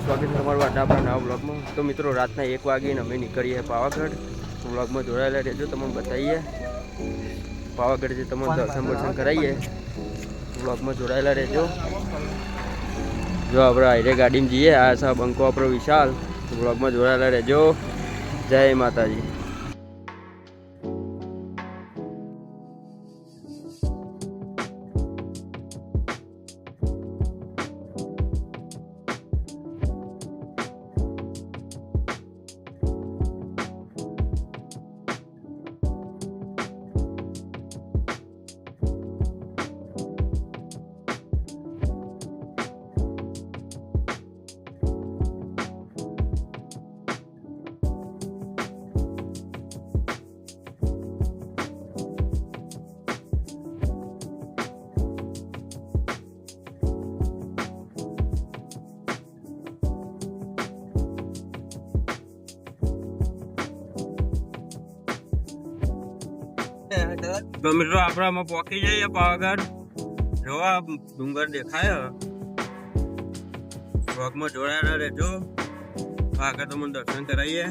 સ્વાગત છે તમારું આજના આપણા નવા બ્લોગમાં। તો મિત્રો રાતના 1 વાગીને અમે નીકળીએ પાવાગઢ। બ્લોગમાં જોડાયેલા રહેજો, તમને બતાવીએ પાવાગઢ જે તમને દર્શન કરાવીએ। બ્લોગમાં જોડાયેલા રહેજો। જો આપણે હાઈરે ગાડીમાં જઈએ, આ છે બંકો આપણો વિશાલ। બ્લોગમાં જોડાયેલા રહેજો। જય માતાજી। तो मित्रों આપણે આમાં પહોંચી જઈએ પાવાગઢ। જો આ ડુંગર દેખાય, બ્લોગમાં જોડાયેલા રહેજો। આગળ તમને દર્શન કરાવીએ।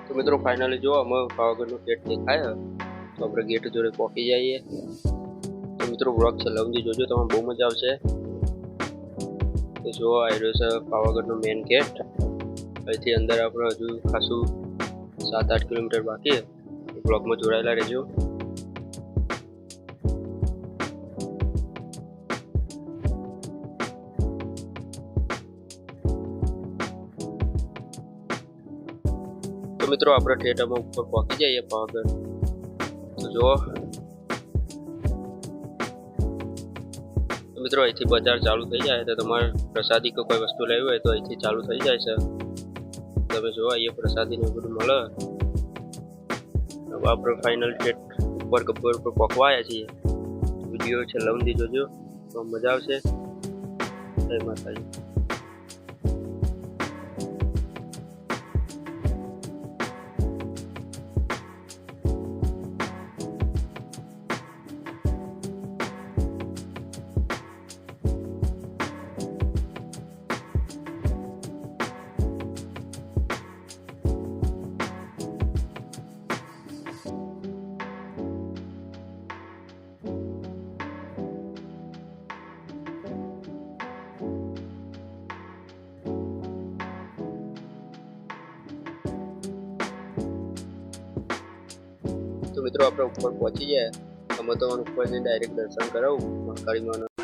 तो मित्रों फाइनली जो हम पावागढ़ नो गेट देखाय, तो આપણે गेट જોડે પહોંચી જઈએ। તો મિત્રો બ્લોગ ચલાવતી જોજો, તમને બહુ મજા આવશે। તો જો આ રહ્યો છે પાવાગઢ નો મેઇન ગેટ। અહીંથી અંદર આપણે હજુ ખાસું 7-8 કિલોમીટર બાકી છે। બ્લોગમાં જોડાયેલા રહેજો। तो मित्रों આપણે થિયેટરમાં ઉપર પહોંચી જઈએ પાવાગઢ। તો જો મિત્રો અહીંથી બજાર ચાલુ થઈ જાય તો તમારે પ્રસાદી કે કોઈ વસ્તુ લેવી હોય તો અહીંથી ચાલુ થઈ જાય છે। તમે જો અહીંયા પ્રસાદી ને બધું મળે। હવે આપણે ફાઇનલ ઠેઠ ઉપર ગબ્બર ઉપર પહોંચવા આવ્યા છીએ। વિડીયો છેલ્લે જોજો, તો મજા આવશે। જય માતાજી। મિત્રો આપણે ઉપર પહોંચી ગયા, અમે તો ઉપર જઈને ડાયરેક્ટ દર્શન કરાવું મહાકાળી માના.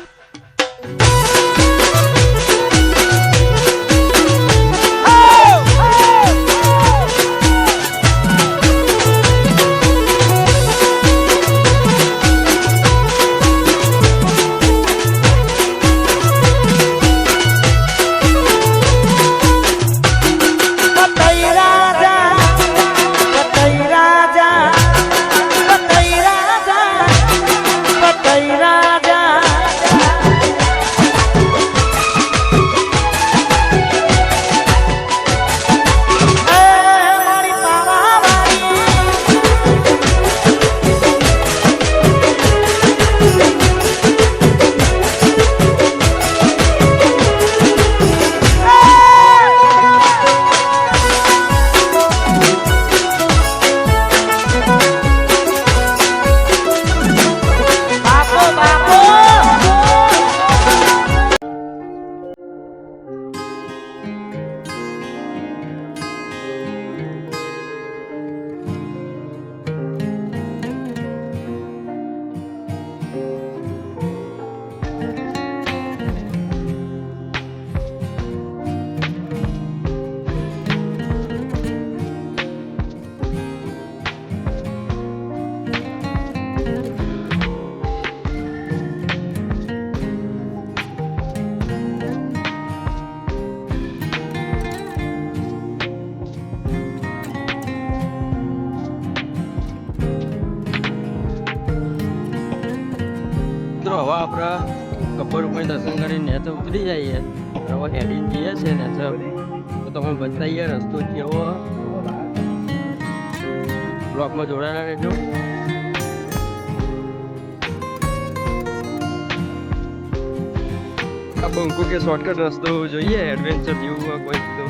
હવે આપણે કપર ઉપર દર્શન કરીને ને તો ઉતરી જઈએ. હવે હેડીને જઈએ છે ને તો તમે બતાવીએ રસ્તો કેવો. બ્લોકમાં જોડાયેલા રહેજો. આ બંકો કે શોર્ટકટ રસ્તો જોઈએ એડવેન્ચર જેવું કોઈ તો.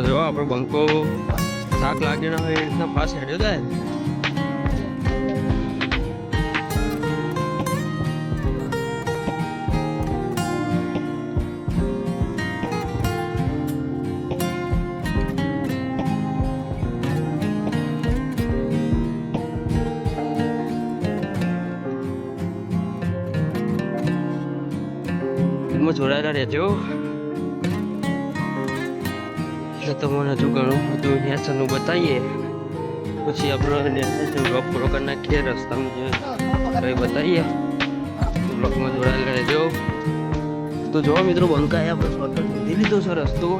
જો આપણો બંકો થાક લાગે ના હોય એ રીતના ફાસ્ટ હેડ્યો જાય. ફિલ્મમાં જોડાયેલા રહેજો. તમને હજુ ઘણું બધું નેચરનું બતાવીએ, પછી આપણે નેચર બ્લોક પૂરો કરી નાખીએ. રસ્તામાં જે કંઈ બતાવીએ બ્લોકમાં જોડાયેલા રહેજો. તો જોવા મિત્રો બંકાએ આપણે શોર્ટકટ લીધી લીધો છે રસ્તો.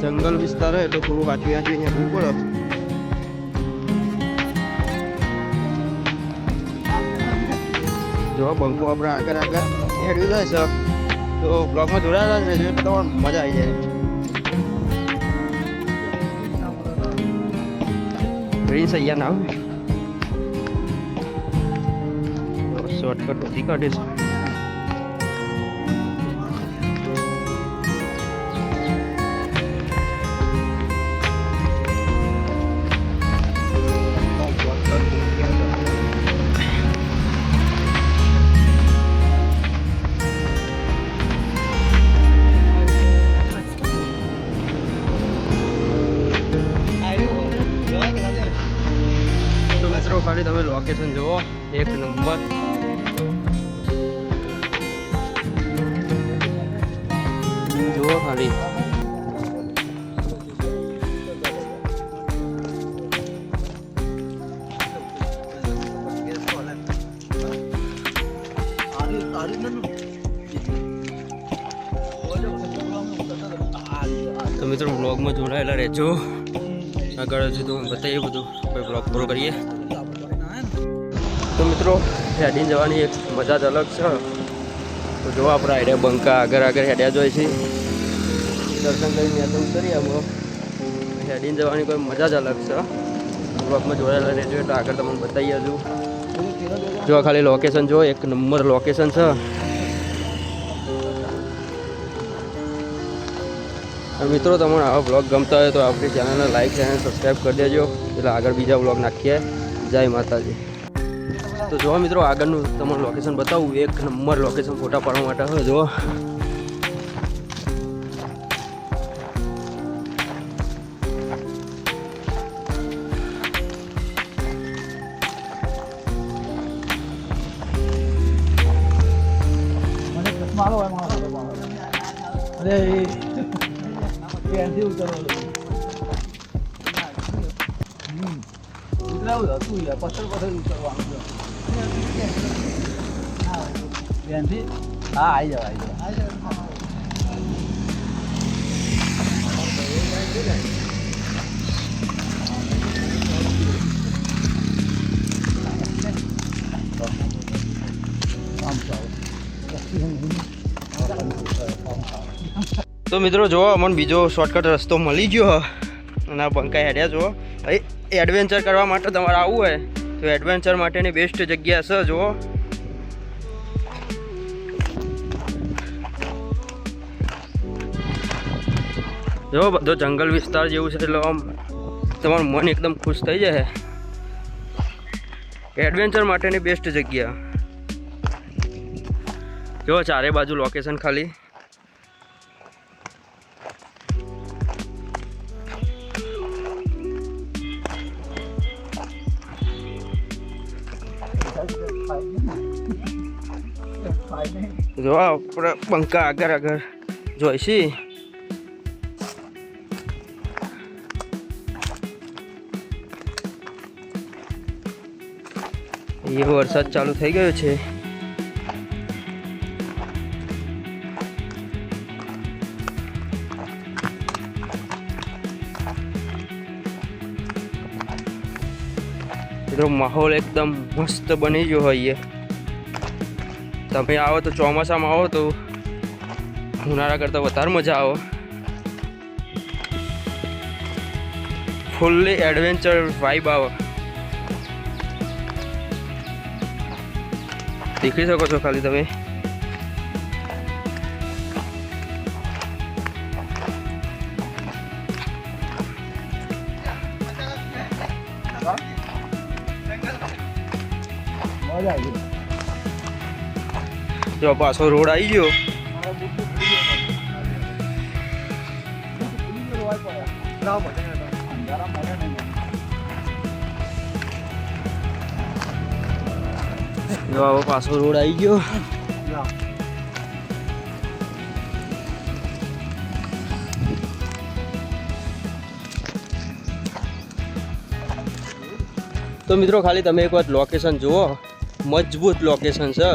જંગલ વિસ્તાર એટલે થોડું વાંચી વાંચીને જવું પડે. જો બંકો આપણે આગળ આગળ હેડ્યું જાય છે તો બ્લોકમાં જોડાયેલા રહેજો એટલે તમારે મજા આવી જાય. પ્રિન્સ અહીંયા ના આવે શોર્ટકટ બધી કાઢે છે. ખાલી તમે લોકેશન જુઓ, એક નંબર. જુઓ ખાલી તો મિત્રો બ્લોગમાં જોડાયેલા રહેજો. આગળ હજુ તો બતાવીએ બધું, કોઈ બ્લોગ પૂરો કરીએ. તો મિત્રો હેડીને જવાની એક મજા જ અલગ છે. તો જો આપણે આઈડિયા બંકા આગળ આગળ હેડ્યા જોઈએ છે. દર્શન કરીને તો ઉતરીએ અમે. હેડીને જવાની કોઈ મજા જ અલગ છે. બ્લોગમાં જોડાયેલા રહેજો એટલે આગળ તમને બતાવીએ હજુ. જો ખાલી લોકેશન જો એક નંબર લોકેશન છે. મિત્રો તમને આવા બ્લોગ ગમતા હોય તો આપણી ચેનલને લાઈક અને સબસ્ક્રાઈબ કરી દેજો એટલે આગળ બીજા બ્લોગ નાખીએ. જય માતાજી. તો જો મિત્રો આગળનું તમને લોકેશન બતાવું, એક નંબર લોકેશન ફોટા પાડવા માટે હોય. જો તો મિત્રો જો અમને બીજો શોર્ટકટ રસ્તો મળી ગયો અને આ બંકાઈ હેડ્યા. જુઓ એડવેન્ચર કરવા માટે તમારે આવવું હોય તો એડવેન્ચર માટેની બેસ્ટ જગ્યા છે. જુઓ જો બધો જંગલ વિસ્તાર જેવું છે એટલે આમ તમારું મન એકદમ ખુશ થઈ જાય. એડવેન્ચર માટેની બેસ્ટ જગ્યા. જો ચારે બાજુ લોકેશન ખાલી. જો આપણે બંકા આગળ જોઈશી. એ વરસાદ ચાલુ થઈ ગયો છે. તો માહોલ એકદમ મસ્ત બની ગયો હોય. તમે આવો તો ચોમાસામાં આવો તો ઉનાળા કરતાં વધારે મજા આવે. ફૂલ્લી એડવેન્ચર વાઇબ આવે. દેખી શકો છો ખાલી તમે. જો પાછો રોડ આવી ગયો. જો આવો પાછો રોડ આવી ગયો. તો મિત્રો ખાલી તમે એક વાર લોકેશન જુઓ, મજબૂત લોકેશન છે.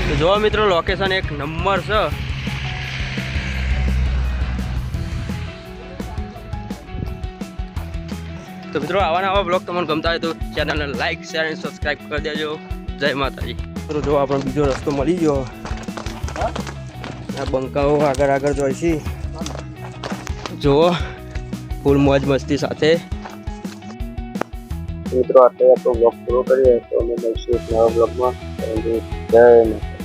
તો જો મિત્રો લોકેશન એક નંબર છે. તો મિત્રો આવા બ્લોગ તમને ગમતા હોય તો ચેનલને લાઈક શેર અને સબસ્ક્રાઈબ કરી દેજો. જય માતાજી. મિત્રો જો આપણે બીજો રસ્તો મળી ગયો. આ બંકાઓ આગળ જોઈશી. જુઓ ફૂલ મોજ મસ્તી સાથે. મિત્રો આટલે આપણો બ્લોગ પૂરો કરીએ તો અમે મળીશું એક નવા બ્લોગમાં. જય માતા.